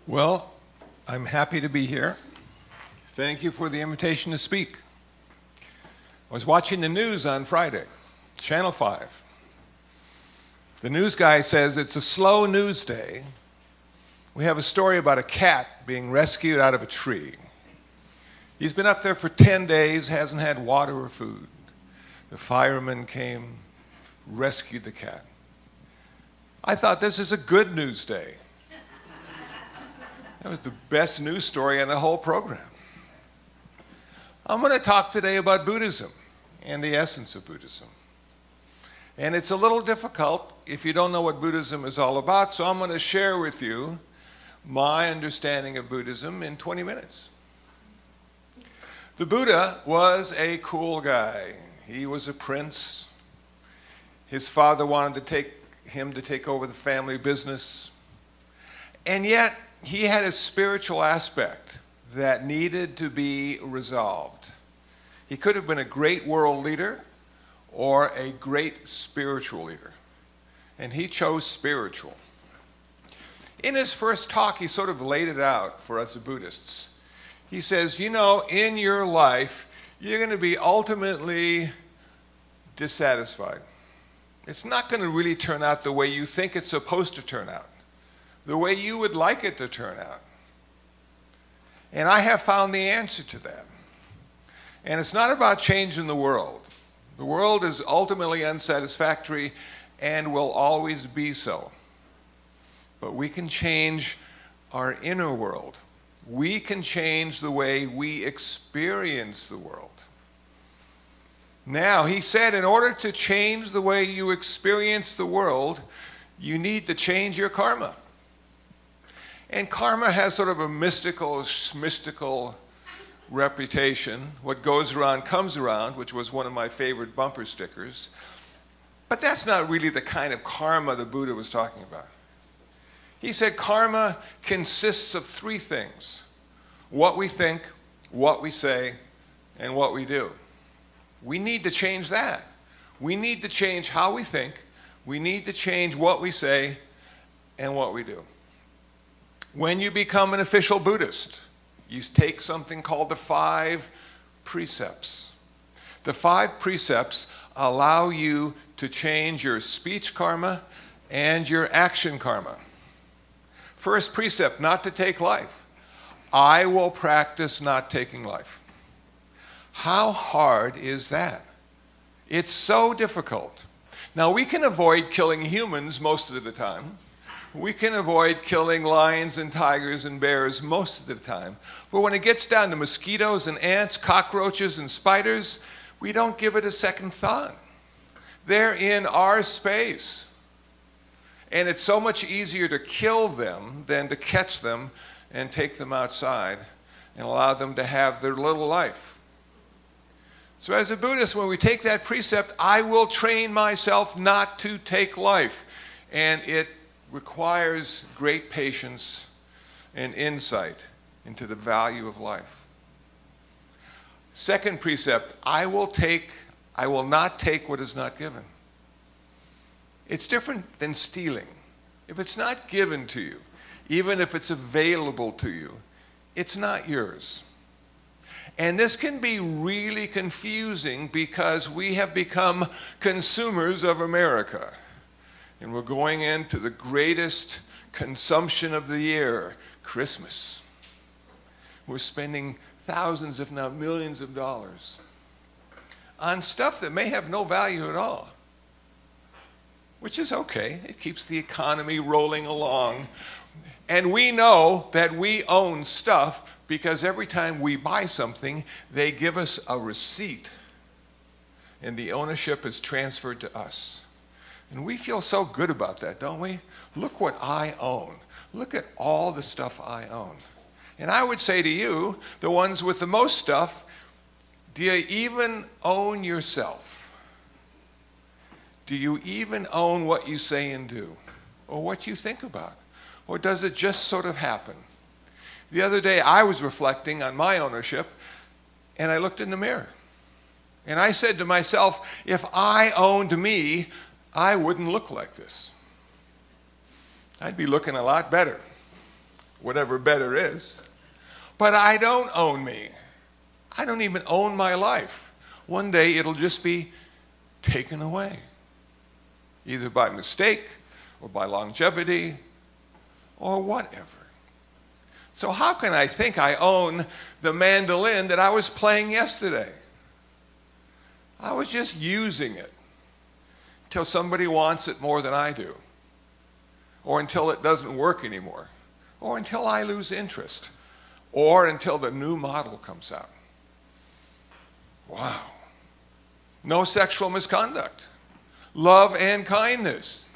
Well, I'm happy to be here. Thank you for the invitation to speak. I was watching the news on Friday, Channel 5. The news guy says it's a slow news day. We have a story about a cat being rescued out of a tree. He's been up there for 10 days, hasn't had water or food. The firemen came, rescued the cat. I thought this is a good news day. That was the best news story in the whole program. I'm going to talk today about Buddhism and the essence of Buddhism. And it's a little difficult if you don't know what Buddhism is all about, so I'm going to share with you my understanding of Buddhism in 20 minutes. The Buddha was a cool guy. He was a prince. His father wanted him to take over the family business. And yet, he had a spiritual aspect that needed to be resolved. He could have been a great world leader or a great spiritual leader. And he chose spiritual. In his first talk, he sort of laid it out for us Buddhists. He says, you know, in your life, you're going to be ultimately dissatisfied. It's not going to really turn out the way you think it's supposed to turn out, the way you would like it to turn out. And I have found the answer to that. And it's not about changing the world. The world is ultimately unsatisfactory and will always be so. But we can change our inner world. We can change the way we experience the world. Now, he said, in order to change the way you experience the world, you need to change your karma. And karma has sort of a mystical reputation. What goes around comes around, which was one of my favorite bumper stickers. But that's not really the kind of karma the Buddha was talking about. He said karma consists of three things: what we think, what we say, and what we do. We need to change that. We need to change how we think. We need to change what we say and what we do. When you become an official Buddhist, you take something called the 5 precepts. The 5 precepts allow you to change your speech karma and your action karma. First precept, not to take life. I will practice not taking life. How hard is that? It's so difficult. Now, we can avoid killing humans most of the time. We can avoid killing lions and tigers and bears most of the time. But when it gets down to mosquitoes and ants, cockroaches and spiders, we don't give it a second thought. They're in our space. And it's so much easier to kill them than to catch them and take them outside and allow them to have their little life. So as a Buddhist, when we take that precept, I will train myself not to take life. And it requires great patience and insight into the value of life. Second precept, I will not take what is not given. It's different than stealing. If it's not given to you, even if it's available to you, it's not yours. And this can be really confusing because we have become consumers of America. And we're going into the greatest consumption of the year, Christmas. We're spending thousands, if not millions of dollars on stuff that may have no value at all, which is okay. It keeps the economy rolling along. And we know that we own stuff because every time we buy something, they give us a receipt, and the ownership is transferred to us. And we feel so good about that, don't we? Look what I own. Look at all the stuff I own. And I would say to you, the ones with the most stuff, do you even own yourself? Do you even own what you say and do? Or what you think about? Or does it just sort of happen? The other day I was reflecting on my ownership, and I looked in the mirror. And I said to myself, if I owned me, I wouldn't look like this. I'd be looking a lot better. whatever better is. But I don't own me. I don't even own my life. One day it'll just be taken away, either by mistake or by longevity or whatever. So how can I think I own the mandolin that I was playing yesterday? I was just using it until somebody wants it more than I do, or until it doesn't work anymore, or until I lose interest, or until the new model comes out. Wow. No sexual misconduct. Love and kindness.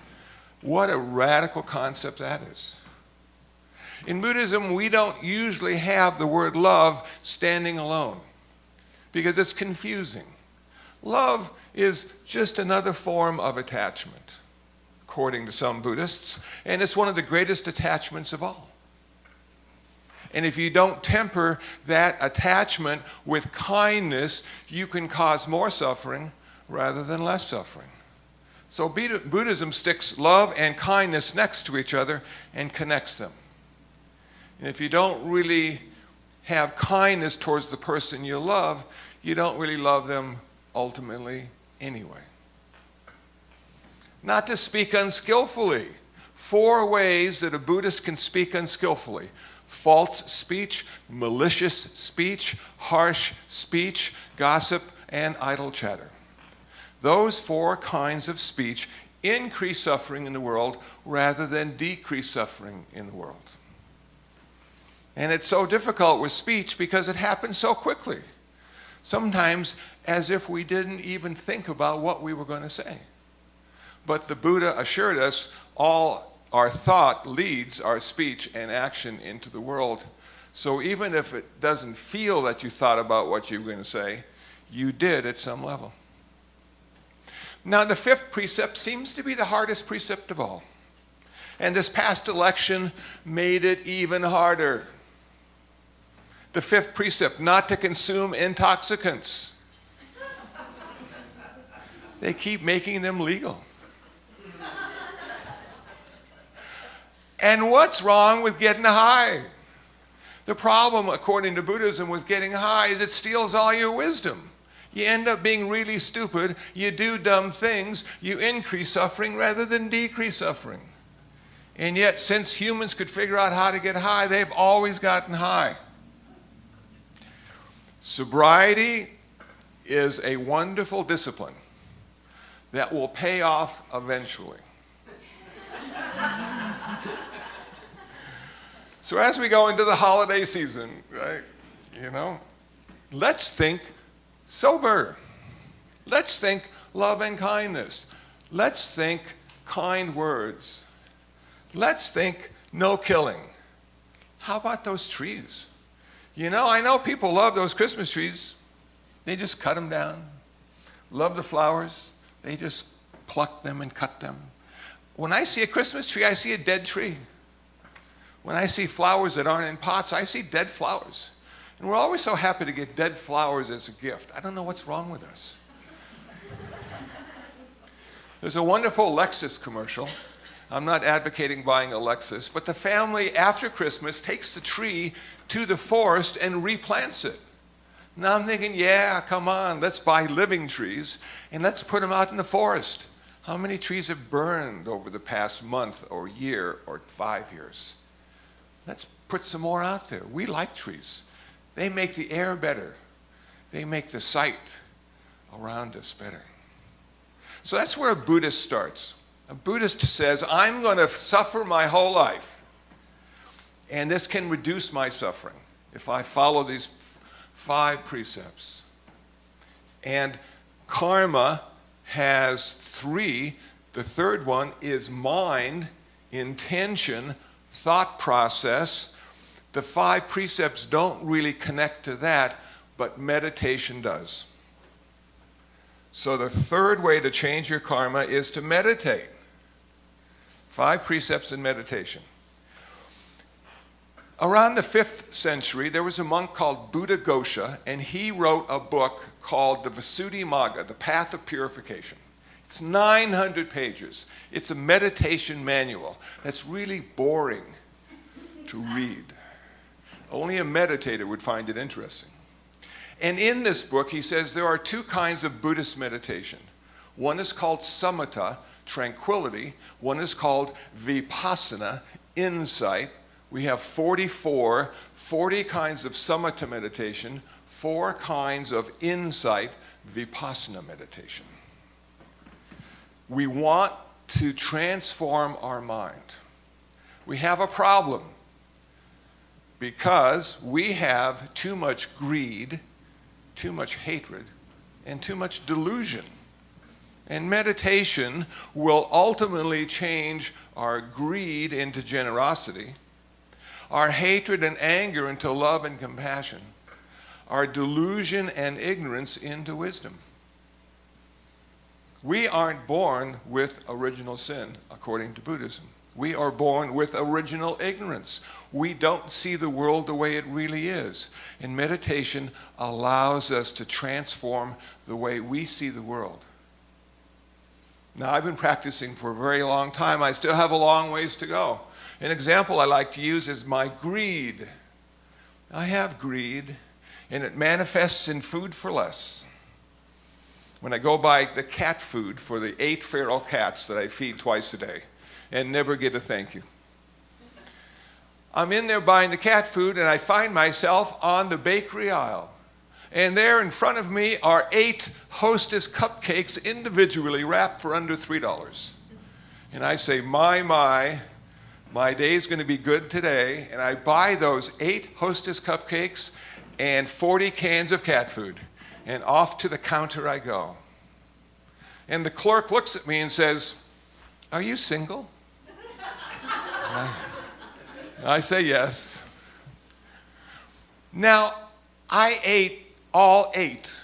What a radical concept that is. In Buddhism, we don't usually have the word love standing alone because it's confusing. Love is just another form of attachment, according to some Buddhists, and it's one of the greatest attachments of all. And if you don't temper that attachment with kindness, you can cause more suffering rather than less suffering. So Buddhism sticks love and kindness next to each other and connects them. And if you don't really have kindness towards the person you love, you don't really love them ultimately anyway. Not to speak unskillfully. 4 ways that a Buddhist can speak unskillfully: false speech, malicious speech, harsh speech, gossip, and idle chatter. Those 4 kinds of speech increase suffering in the world rather than decrease suffering in the world. And it's so difficult with speech because it happens so quickly. Sometimes as if we didn't even think about what we were going to say. But the Buddha assured us all our thought leads our speech and action into the world. So even if it doesn't feel that you thought about what you were going to say, you did at some level. Now the 5th precept seems to be the hardest precept of all. And this past election made it even harder. The 5th precept, not to consume intoxicants. They keep making them legal. And what's wrong with getting high? The problem, according to Buddhism, with getting high is it steals all your wisdom. You end up being really stupid. You do dumb things. You increase suffering rather than decrease suffering. And yet, since humans could figure out how to get high, they've always gotten high. Sobriety is a wonderful discipline that will pay off eventually. So as we go into the holiday season, right, let's think sober. Let's think love and kindness. Let's think kind words. Let's think no killing. How about those trees? I know people love those Christmas trees. They just cut them down. Love the flowers. They just pluck them and cut them. When I see a Christmas tree, I see a dead tree. When I see flowers that aren't in pots, I see dead flowers. And we're always so happy to get dead flowers as a gift. I don't know what's wrong with us. There's a wonderful Lexus commercial. I'm not advocating buying a Lexus, but the family after Christmas takes the tree to the forest and replants it. Now I'm thinking, yeah, come on, let's buy living trees and let's put them out in the forest. How many trees have burned over the past month or year or 5 years? Let's put some more out there. We like trees. They make the air better. They make the sight around us better. So that's where a Buddhist starts. A Buddhist says, I'm going to suffer my whole life. And this can reduce my suffering if I follow these 5 precepts. And karma has 3. The 3rd one is mind, intention, thought process. The 5 precepts don't really connect to that, but meditation does. So the 3rd way to change your karma is to meditate. 5 precepts in meditation. Around the 5th century, there was a monk called Buddhaghosa, and he wrote a book called the Visuddhimagga, the Path of Purification. It's 900 pages. It's a meditation manual that's really boring to read. Only a meditator would find it interesting. And in this book, he says there are two kinds of Buddhist meditation. One is called samatha, tranquility. One is called vipassana, insight. We have 40 kinds of samatha meditation, 4 kinds of insight, vipassana meditation. We want to transform our mind. We have a problem because we have too much greed, too much hatred, and too much delusion. And meditation will ultimately change our greed into generosity, our hatred and anger into love and compassion, our delusion and ignorance into wisdom. We aren't born with original sin, according to Buddhism. We are born with original ignorance. We don't see the world the way it really is. And meditation allows us to transform the way we see the world. Now, I've been practicing for a very long time. I still have a long ways to go. An example I like to use is my greed. I have greed, and it manifests in food for less. When I go buy the cat food for the 8 feral cats that I feed twice a day and never get a thank you. I'm in there buying the cat food, and I find myself on the bakery aisle. And there in front of me are 8 Hostess cupcakes individually wrapped for under $3. And I say, my day's going to be good today. And I buy those 8 Hostess cupcakes and 40 cans of cat food. And off to the counter I go. And the clerk looks at me and says, "Are you single?" I say yes. Now, I ate all 8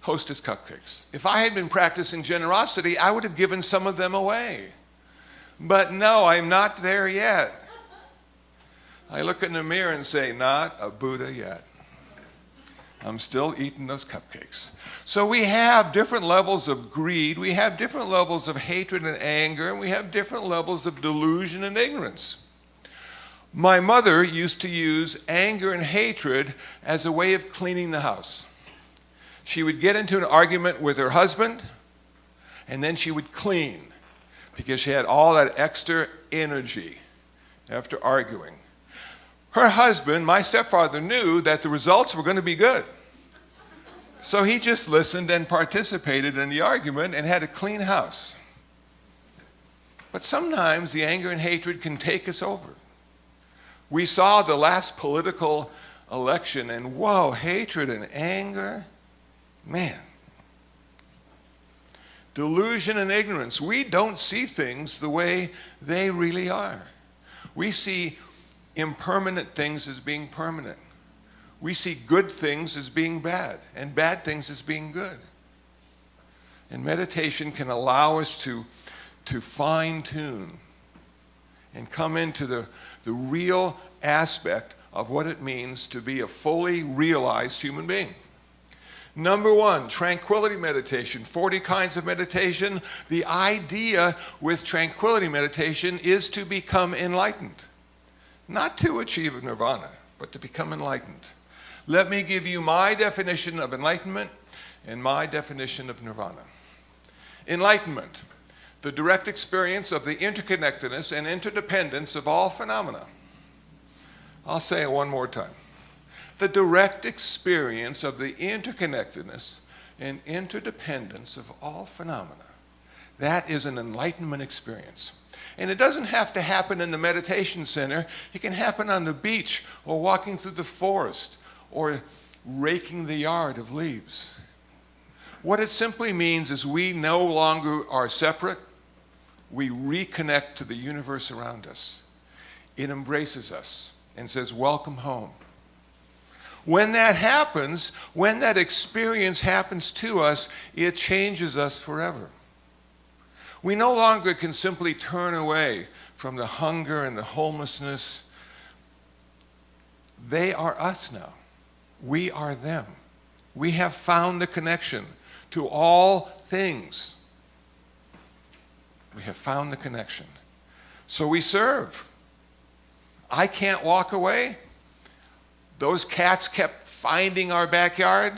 Hostess cupcakes. If I had been practicing generosity, I would have given some of them away. But no, I'm not there yet. I look in the mirror and say, not a Buddha yet. I'm still eating those cupcakes. So we have different levels of greed, we have different levels of hatred and anger, and we have different levels of delusion and ignorance. My mother used to use anger and hatred as a way of cleaning the house. She would get into an argument with her husband, and then she would clean because she had all that extra energy after arguing. Her husband, my stepfather, knew that the results were going to be good. So he just listened and participated in the argument and had a clean house. But sometimes the anger and hatred can take us over. We saw the last political election, and whoa, hatred and anger, man. Delusion and ignorance. We don't see things the way they really are. We see impermanent things as being permanent. We see good things as being bad, and bad things as being good. And meditation can allow us to fine-tune and come into the real aspect of what it means to be a fully realized human being. Number 1, tranquility meditation, 40 kinds of meditation. The idea with tranquility meditation is to become enlightened. Not to achieve nirvana, but to become enlightened. Let me give you my definition of enlightenment and my definition of nirvana. Enlightenment, the direct experience of the interconnectedness and interdependence of all phenomena. I'll say it one more time. The direct experience of the interconnectedness and interdependence of all phenomena. That is an enlightenment experience. And it doesn't have to happen in the meditation center. It can happen on the beach or walking through the forest or raking the yard of leaves. What it simply means is we no longer are separate. We reconnect to the universe around us. It embraces us and says, welcome home. When that happens, when that experience happens to us, it changes us forever. We no longer can simply turn away from the hunger and the homelessness. They are us now. We are them. We have found the connection to all things. We have found the connection. So we serve. I can't walk away. Those cats kept finding our backyard.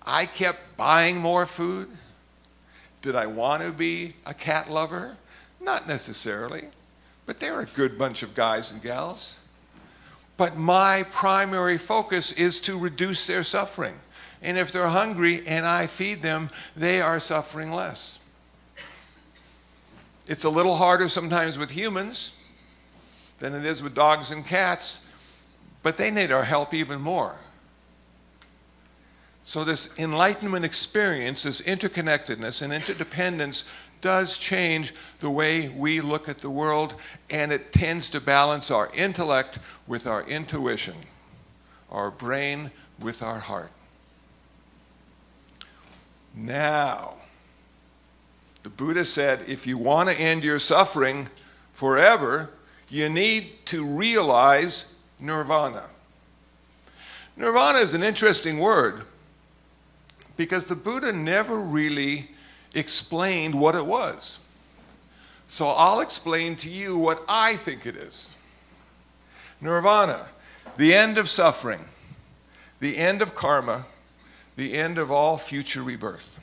I kept buying more food. Did I want to be a cat lover? Not necessarily, but they're a good bunch of guys and gals. But my primary focus is to reduce their suffering. And if they're hungry and I feed them, they are suffering less. It's a little harder sometimes with humans than it is with dogs and cats, but they need our help even more. So this enlightenment experience, this interconnectedness and interdependence does change the way we look at the world, and it tends to balance our intellect with our intuition, our brain with our heart. Now, the Buddha said, if you want to end your suffering forever, you need to realize nirvana. Nirvana is an interesting word because the Buddha never really explained what it was. So I'll explain to you what I think it is. Nirvana, the end of suffering, the end of karma, the end of all future rebirth.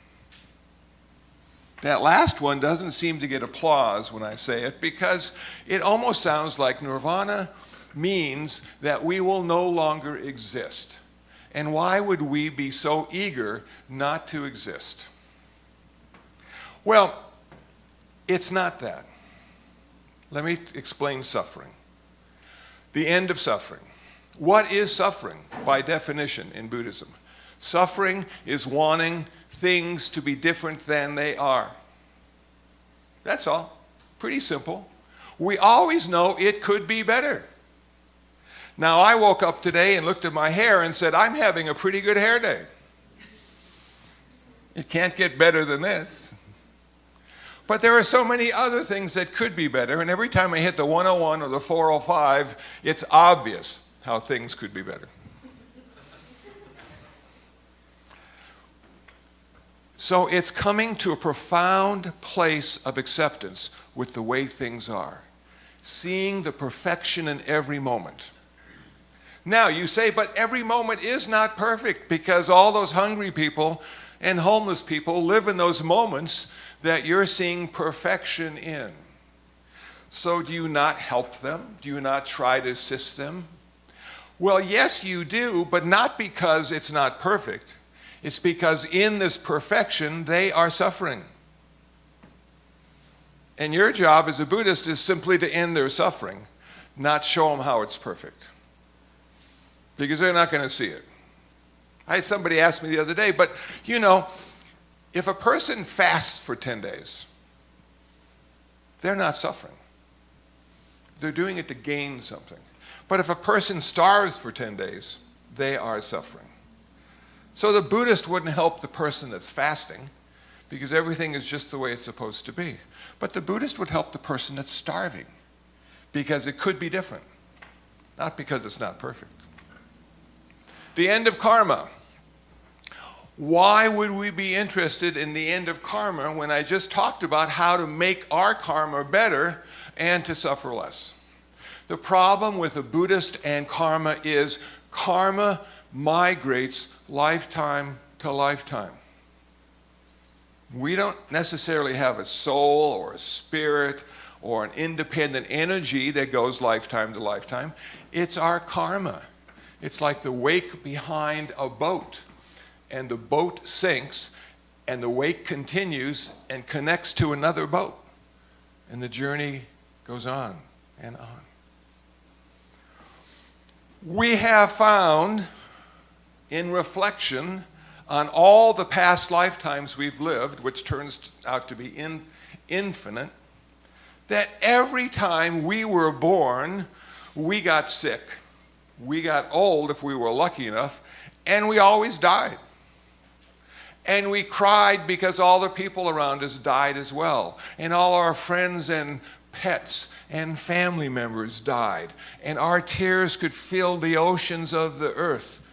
That last one doesn't seem to get applause when I say it because it almost sounds like nirvana means that we will no longer exist. And why would we be so eager not to exist? Well, it's not that. Let me explain suffering. The end of suffering. What is suffering by definition in Buddhism? Suffering is wanting things to be different than they are. That's all. Pretty simple. We always know it could be better. Now, I woke up today and looked at my hair and said, I'm having a pretty good hair day. It can't get better than this. But there are so many other things that could be better, and every time I hit the 101 or the 405, it's obvious how things could be better. So it's coming to a profound place of acceptance with the way things are, seeing the perfection in every moment. Now, you say, but every moment is not perfect because all those hungry people and homeless people live in those moments that you're seeing perfection in. So do you not help them? Do you not try to assist them? Well, yes, you do, but not because it's not perfect. It's because in this perfection, they are suffering. And your job as a Buddhist is simply to end their suffering, not show them how it's perfect. Because they're not going to see it. I had somebody ask me the other day, but you know, if a person fasts for 10 days, they're not suffering. They're doing it to gain something. But if a person starves for 10 days, they are suffering. So the Buddhist wouldn't help the person that's fasting because everything is just the way it's supposed to be. But the Buddhist would help the person that's starving because it could be different, not because it's not perfect. The end of karma. Why would we be interested in the end of karma when I just talked about how to make our karma better and to suffer less? The problem with the Buddhist and karma is karma migrates lifetime to lifetime. We don't necessarily have a soul or a spirit or an independent energy that goes lifetime to lifetime. It's our karma. It's like the wake behind a boat. And the boat sinks, and the wake continues and connects to another boat. And the journey goes on and on. We have found, in reflection on all the past lifetimes we've lived, which turns out to be infinite, that every time we were born, we got sick. We got old if we were lucky enough, and we always died. And we cried because all the people around us died as well. And all our friends and pets and family members died. And our tears could fill the oceans of the earth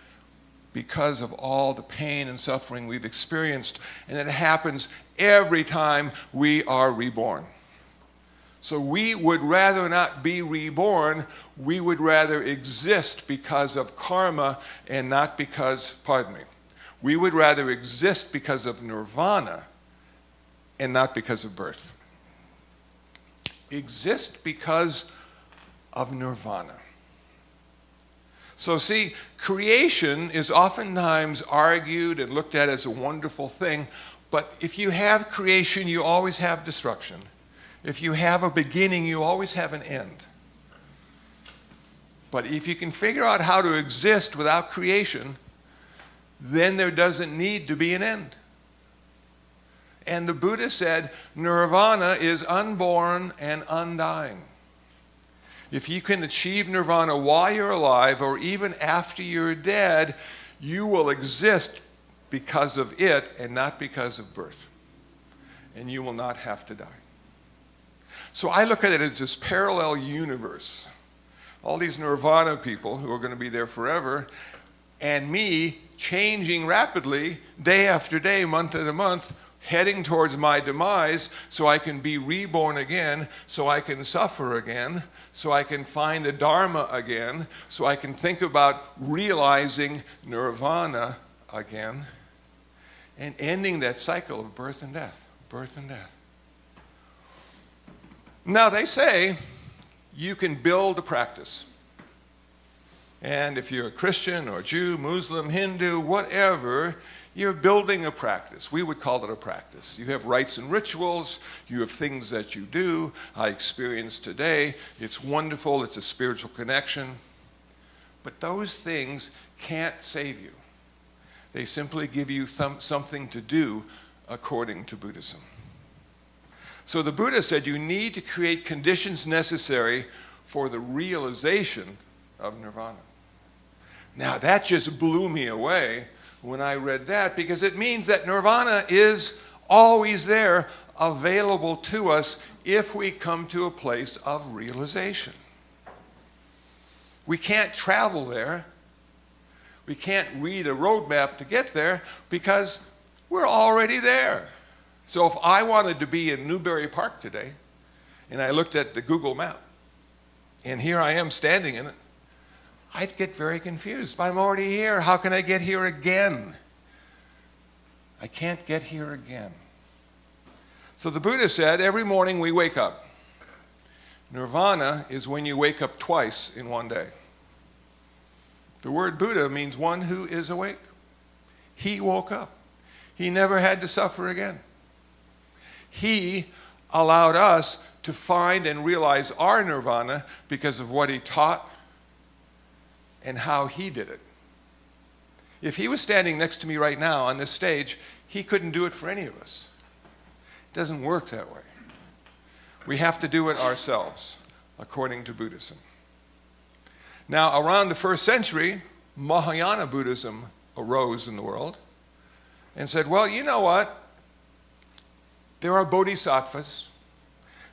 because of all the pain and suffering we've experienced. And it happens every time we are reborn. So we would rather not be reborn. We would rather exist because of karma and not because, pardon me, we would rather exist because of nirvana and not because of birth. Exist because of nirvana. So see, creation is oftentimes argued and looked at as a wonderful thing, but if you have creation, you always have destruction. If you have a beginning, you always have an end. But if you can figure out how to exist without creation, then there doesn't need to be an end. And the Buddha said, nirvana is unborn and undying. If you can achieve nirvana while you're alive or even after you're dead, you will exist because of it and not because of birth. And you will not have to die. So I look at it as this parallel universe. All these nirvana people who are going to be there forever, and me changing rapidly day after day, month after month, heading towards my demise so I can be reborn again, so I can suffer again, so I can find the Dharma again, so I can think about realizing nirvana again, and ending that cycle of birth and death, birth and death. Now they say you can build a practice. And if you're a Christian or Jew, Muslim, Hindu, whatever, you're building a practice. We would call it a practice. You have rites and rituals. You have things that you do. I experienced today. It's wonderful. It's a spiritual connection. But those things can't save you. They simply give you something to do according to Buddhism. So the Buddha said you need to create conditions necessary for the realization of nirvana. Now that just blew me away when I read that, because it means that nirvana is always there, available to us if we come to a place of realization. We can't travel there. We can't read a roadmap to get there because we're already there. So if I wanted to be in Newbury Park today, and I looked at the Google map, and here I am standing in it, I'd get very confused. I'm already here. How can I get here again? I can't get here again. So the Buddha said, every morning we wake up. Nirvana is when you wake up twice in one day. The word Buddha means one who is awake. He woke up. He never had to suffer again. He allowed us to find and realize our nirvana because of what he taught and how he did it. If he was standing next to me right now on this stage, he couldn't do it for any of us. It doesn't work that way. We have to do it ourselves, according to Buddhism. Now, around the 1st century, Mahayana Buddhism arose in the world and said, well, you know what? There are bodhisattvas,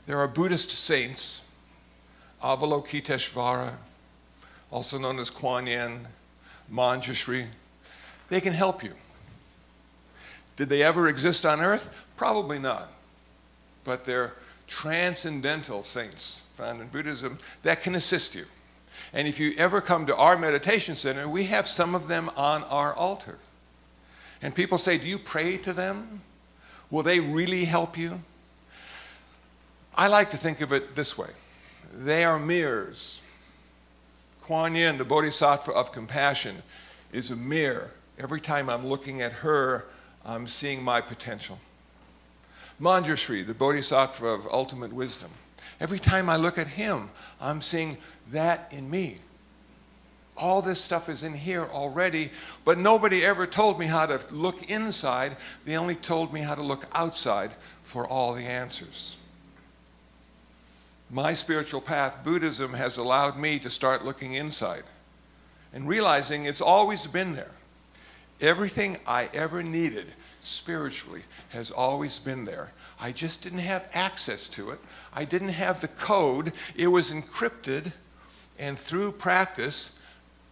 there are Buddhist saints, Avalokiteshvara, also known as Kuan Yin, Manjushri. They can help you. Did they ever exist on earth? Probably not. But they're transcendental saints found in Buddhism that can assist you. And if you ever come to our meditation center, we have some of them on our altar. And people say, do you pray to them? Will they really help you? I like to think of it this way. They are mirrors. Kuan Yin, the Bodhisattva of compassion, is a mirror. Every time I'm looking at her, I'm seeing my potential. Manjushri, the Bodhisattva of ultimate wisdom. Every time I look at him, I'm seeing that in me. All this stuff is in here already, but nobody ever told me how to look inside. They only told me how to look outside for all the answers. My spiritual path, Buddhism, has allowed me to start looking inside and realizing it's always been there. Everything I ever needed spiritually has always been there. I just didn't have access to it. I didn't have the code. It was encrypted, and through practice,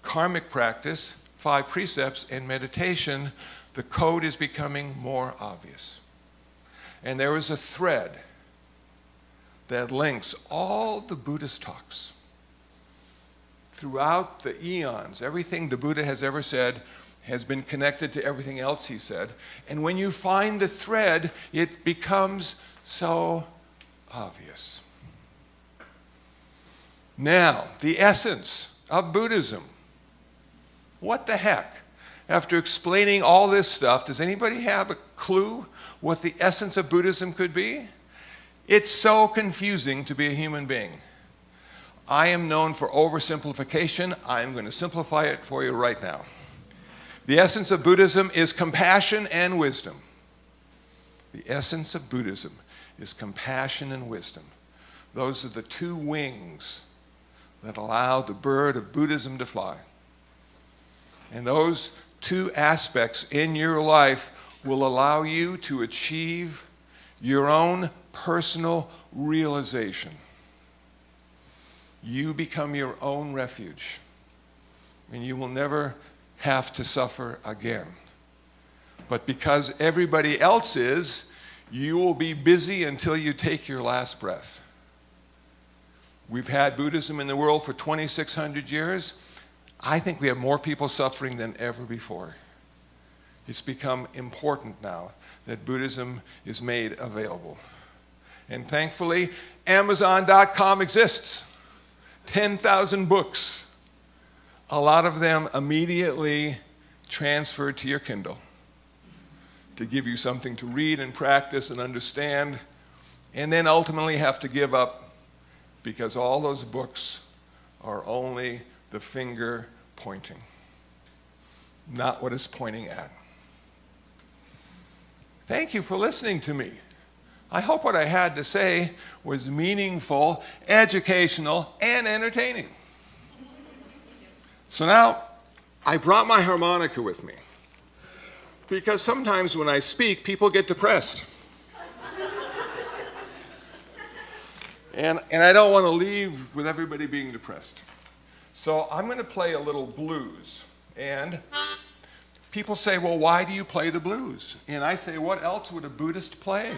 karmic practice, 5 precepts, and meditation, the code is becoming more obvious. And there is a thread that links all the Buddhist talks throughout the eons. Everything the Buddha has ever said has been connected to everything else he said. And when you find the thread, it becomes so obvious. Now, the essence of Buddhism. What the heck? After explaining all this stuff, does anybody have a clue what the essence of Buddhism could be? It's so confusing to be a human being. I am known for oversimplification. I'm going to simplify it for you right now. The essence of Buddhism is compassion and wisdom. The essence of Buddhism is compassion and wisdom. Those are the two wings that allow the bird of Buddhism to fly. And those two aspects in your life will allow you to achieve your own personal realization. You become your own refuge, and you will never have to suffer again. But because everybody else is, you will be busy until you take your last breath. We've had Buddhism in the world for 2,600 years. I think we have more people suffering than ever before. It's become important now that Buddhism is made available. And thankfully, Amazon.com exists. 10,000 books. A lot of them immediately transferred to your Kindle to give you something to read and practice and understand, and then ultimately have to give up because all those books are only the finger pointing, not what it's pointing at. Thank you for listening to me. I hope what I had to say was meaningful, educational, and entertaining. So now, I brought my harmonica with me because sometimes when I speak, people get depressed. And I don't want to leave with everybody being depressed. So I'm going to play a little blues. And people say, well, why do you play the blues? And I say, what else would a Buddhist play?